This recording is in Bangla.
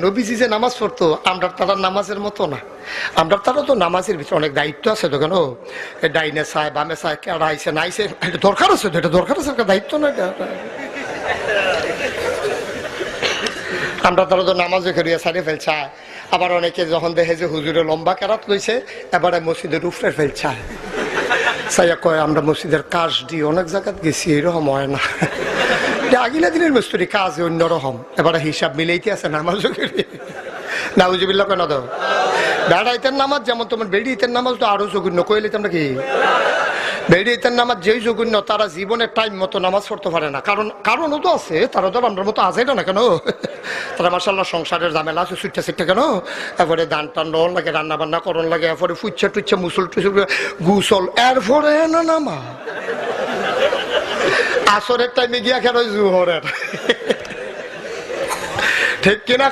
নবীজি যে নামাজ পড়তো আমরা তারা নামাজের মতো না। আমরা তারা তো নামাজের ভিতরে অনেক দায়িত্ব আছে তো, কেন ডাইনে চায় বামে চায় কেডা আইসে না আইসে, এটা দরকার আছে তো, এটা দরকার আছে, একটা দায়িত্ব না এটা। আমরা তারা তো নামাজে করিয়া সারিয়ে ফেলছে। আবার অনেকে যখন দেখে যে হুজুরে লম্বা কেরাত লইছে, এবারে মসজিদের উপরে ফেলছে, সাইয়া কয় আমরা মসজিদের কাজ দিয়ে অনেক জায়গায় গেছি, এরকম হয় না। আগিলা দিনের মিস্ত্রি কাজ অন্যরকম, এবারে হিসাব মিলাইতে আছে নামাজও করি নাউজুবিল্লাহ কেন দাও। বেড়াইতের নামাজ যেমন তোমার বেড়িতের নামাজ তো আরো জঘন্য, কইলে তোমরা কি বেড়িতের নামাজ যেই জঘন্য, তারা জীবনের টাইম মতো নামাজ পড়তে পারে না। কারণও তো আছে, তারা তো আমরা মতো আছে না কেন, তারা মাশাআল্লাহ সংসারের ঝামেলা আছে ছুটতে ছুটতে কেন, এরপরে দান টান লোন লাগে, রান্না বান্না করন লাগে, এরপরে ফুচ্ছা টুচ্ছা মুসল টুসল গুসল, এরপরে না নামা আসরের টাইমে গিয়া খেলো জুহরের, ঠিক কিনা?